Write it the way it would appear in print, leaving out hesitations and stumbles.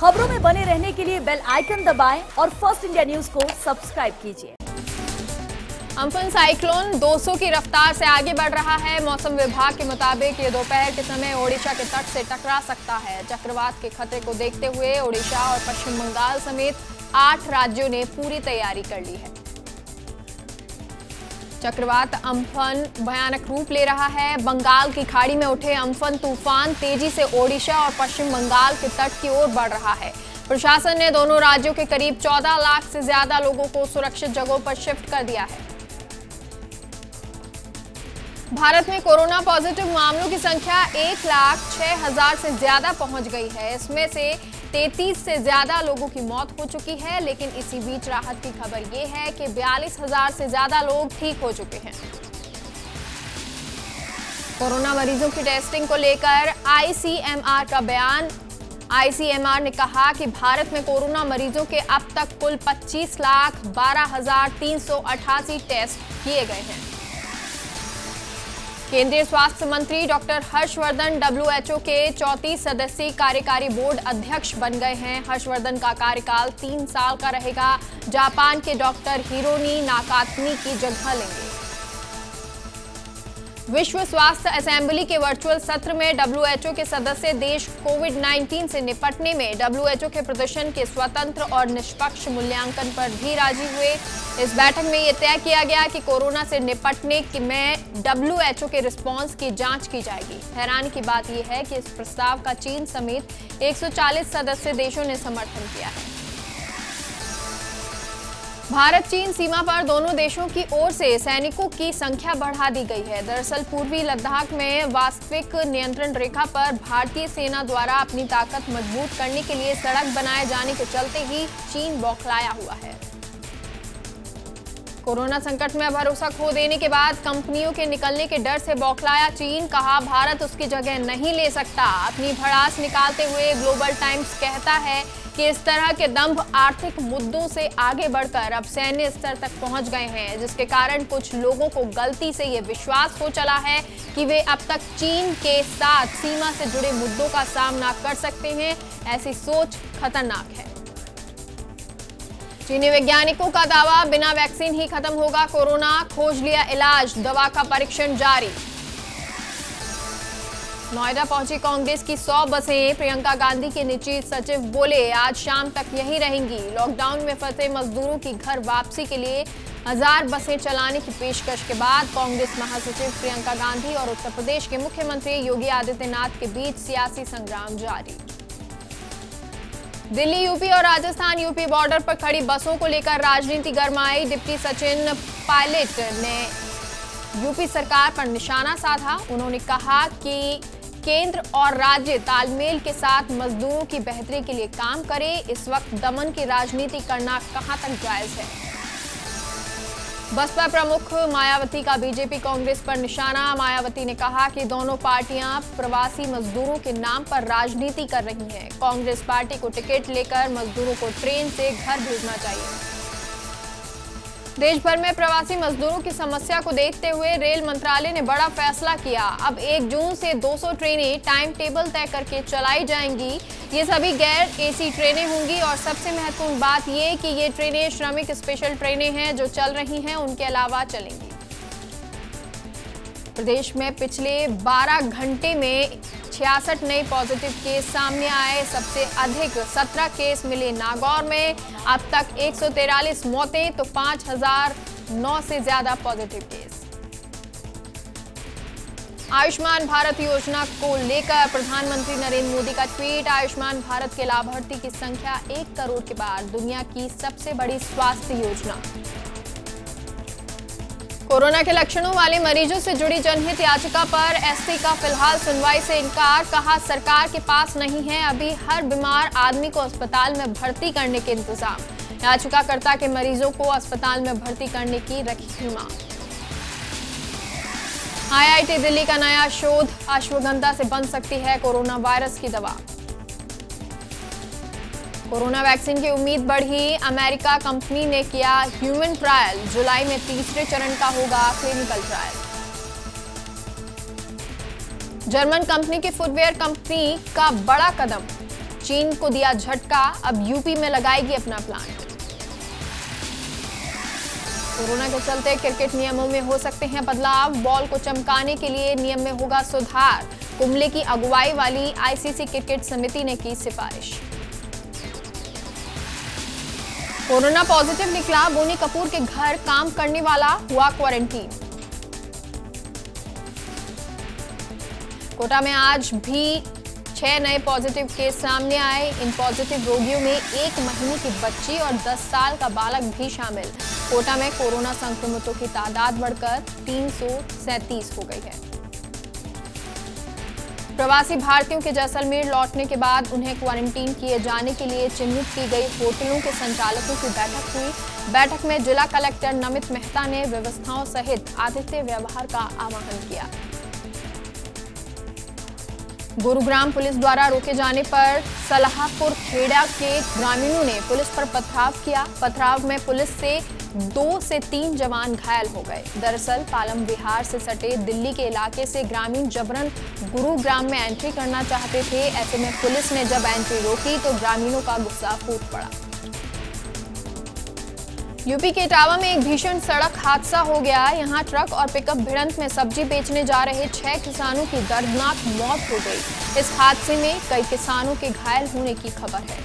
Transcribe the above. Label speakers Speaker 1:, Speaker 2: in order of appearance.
Speaker 1: खबरों में बने रहने के लिए बेल आइकन दबाएं और फर्स्ट इंडिया न्यूज को सब्सक्राइब कीजिए।
Speaker 2: अम्फन साइक्लोन 200 की रफ्तार से आगे बढ़ रहा है। मौसम विभाग के मुताबिक ये दोपहर के समय ओडिशा के तट से टकरा सकता है। चक्रवात के खतरे को देखते हुए ओडिशा और पश्चिम बंगाल समेत 8 राज्यों ने पूरी तैयारी कर ली है। चक्रवात अम्फन भयानक रूप ले रहा है। बंगाल की खाड़ी में उठे अम्फन तूफान तेजी से ओडिशा और पश्चिम बंगाल के तट की ओर बढ़ रहा है। प्रशासन ने दोनों राज्यों के करीब 14 लाख से ज्यादा लोगों को सुरक्षित जगहों पर शिफ्ट कर दिया है। भारत में कोरोना पॉजिटिव मामलों की संख्या 1,06,000 से ज्यादा पहुंच गई है। इसमें से 33 से ज्यादा लोगों की मौत हो चुकी है, लेकिन इसी बीच राहत की खबर ये है कि 42,000 से ज्यादा लोग ठीक हो चुके हैं। कोरोना मरीजों की टेस्टिंग को लेकर आईसीएमआर का बयान। आईसीएमआर ने कहा कि भारत में कोरोना मरीजों के अब तक कुल 25,12,388 टेस्ट किए गए हैं। केंद्रीय स्वास्थ्य मंत्री डॉक्टर हर्षवर्धन WHO के 34 सदस्यीय कार्यकारी बोर्ड अध्यक्ष बन गए हैं। हर्षवर्धन का कार्यकाल 3 साल का रहेगा। जापान के डॉक्टर हिरोनी नाकातनी की जगह लेंगे। विश्व स्वास्थ्य असेंबली के वर्चुअल सत्र में WHO के सदस्य देश कोविड-19 से निपटने में WHO के प्रदर्शन के स्वतंत्र और निष्पक्ष मूल्यांकन पर भी राजी हुए। इस बैठक में यह तय किया गया कि कोरोना से निपटने में WHO के रिस्पांस की जांच की जाएगी। हैरानी की बात यह है कि इस प्रस्ताव का चीन समेत 140 सदस्य देशों ने समर्थन किया है। भारत चीन सीमा पर दोनों देशों की ओर से सैनिकों की संख्या बढ़ा दी गई है। दरअसल पूर्वी लद्दाख में वास्तविक नियंत्रण रेखा पर भारतीय सेना द्वारा अपनी ताकत मजबूत करने के लिए सड़क बनाए जाने के चलते ही चीन बौखलाया हुआ है। कोरोना संकट में भरोसा खो देने के बाद कंपनियों के निकलने के डर से बौखलाया चीन। कहा, भारत उसकी जगह नहीं ले सकता। अपनी भड़ास निकालते हुए ग्लोबल टाइम्स कहता है कि इस तरह के दंभ आर्थिक मुद्दों से आगे बढ़कर अब सैन्य स्तर तक पहुंच गए हैं, जिसके कारण कुछ लोगों को गलती से ये विश्वास हो चला है कि वे अब तक चीन के साथ सीमा से जुड़े मुद्दों का सामना कर सकते हैं। ऐसी सोच खतरनाक है। चीनी वैज्ञानिकों का दावा, बिना वैक्सीन ही खत्म होगा कोरोना। खोज लिया इलाज, दवा का परीक्षण जारी। नोएडा पहुंची कांग्रेस की 100 बसें। प्रियंका गांधी के निजी सचिव बोले, आज शाम तक यहीं रहेंगी। लॉकडाउन में फंसे मजदूरों की घर वापसी के लिए 1000 बसें चलाने की पेशकश के बाद कांग्रेस महासचिव प्रियंका गांधी और उत्तर प्रदेश के मुख्यमंत्री योगी आदित्यनाथ के बीच सियासी संग्राम जारी। दिल्ली यूपी और राजस्थान यूपी बॉर्डर पर खड़ी बसों को लेकर राजनीति गरमाई। डिप्टी सचिन पायलट ने यूपी सरकार पर निशाना साधा। उन्होंने कहा कि केंद्र और राज्य तालमेल के साथ मजदूरों की बेहतरी के लिए काम करे। इस वक्त दमन की राजनीति करना कहां तक जायज है। बसपा प्रमुख मायावती का बीजेपी कांग्रेस पर निशाना। मायावती ने कहा कि दोनों पार्टियां प्रवासी मजदूरों के नाम पर राजनीति कर रही हैं। कांग्रेस पार्टी को टिकट लेकर मजदूरों को ट्रेन से घर भेजना चाहिए। देश भर में प्रवासी मजदूरों की समस्या को देखते हुए रेल मंत्रालय ने बड़ा फैसला किया। अब 1 जून से 200 ट्रेनें टाइम टेबल तय करके चलाई जाएंगी। ये सभी गैर एसी ट्रेनें होंगी और सबसे महत्वपूर्ण बात ये कि ये ट्रेनें श्रमिक स्पेशल ट्रेनें हैं जो चल रही हैं, उनके अलावा चलेंगी। प्रदेश में पिछले 12 घंटे में 66 नए पॉजिटिव केस सामने आए। सबसे अधिक 17 केस मिले नागौर में। अब तक 143 मौतें तो 5009 से ज्यादा पॉजिटिव केस। आयुष्मान भारत योजना को लेकर प्रधानमंत्री नरेंद्र मोदी का ट्वीट। आयुष्मान भारत के लाभार्थी की संख्या 1 करोड़ के बाद दुनिया की सबसे बड़ी स्वास्थ्य योजना। कोरोना के लक्षणों वाले मरीजों से जुड़ी जनहित याचिका पर एससी का फिलहाल सुनवाई से इनकार। कहा, सरकार के पास नहीं है अभी हर बीमार आदमी को अस्पताल में भर्ती करने के इंतजाम। याचिकाकर्ता के मरीजों को अस्पताल में भर्ती करने की रखी थी मांग। IIT दिल्ली का नया शोध, अश्वगंधा से बन सकती है कोरोना वायरस की दवा। कोरोना वैक्सीन की उम्मीद बढ़ी। अमेरिका कंपनी ने किया ह्यूमन ट्रायल। जुलाई में तीसरे चरण का होगा क्लिनिकल ट्रायल। जर्मन कंपनी की फुटवेयर कंपनी का बड़ा कदम। चीन को दिया झटका, अब यूपी में लगाएगी अपना प्लांट। कोरोना के चलते क्रिकेट नियमों में हो सकते हैं बदलाव, बॉल को चमकाने के लिए नियम में होगा सुधार। कुंबले की अगुवाई वाली आईसीसी क्रिकेट समिति ने की सिफारिश। कोरोना पॉजिटिव निकला, बोनी कपूर के घर काम करने वाला हुआ क्वारंटीन। कोटा में आज भी 6 नए पॉजिटिव केस सामने आए। इन पॉजिटिव रोगियों में 1 महीने की बच्ची और 10 साल का बालक भी शामिल। कोटा में कोरोना संक्रमितों की तादाद बढ़कर 337 हो गई है। प्रवासी भारतीयों के जैसलमेर लौटने के बाद उन्हें क्वारंटीन किए जाने के लिए चिन्हित की गई होटलों के संचालकों की बैठक हुई। बैठक में जिला कलेक्टर नमित मेहता ने व्यवस्थाओं सहित आतिथ्य व्यवहार का आह्वान किया। गुरुग्राम पुलिस द्वारा रोके जाने पर सलाहपुर खेड़ा के ग्रामीणों ने पुलिस पर पथराव किया। पथराव में पुलिस से 2 से 3 जवान घायल हो गए। दरअसल पालम विहार से सटे दिल्ली के इलाके से ग्रामीण जबरन गुरुग्राम में एंट्री करना चाहते थे। ऐसे में पुलिस ने जब एंट्री रोकी तो ग्रामीणों का गुस्सा फूट पड़ा। यूपी के इटावा में एक भीषण सड़क हादसा हो गया। यहां ट्रक और पिकअप भिड़ंत में सब्जी बेचने जा रहे 6 किसानों की दर्दनाक मौत हो गई। इस हादसे में कई किसानों के घायल होने की खबर है।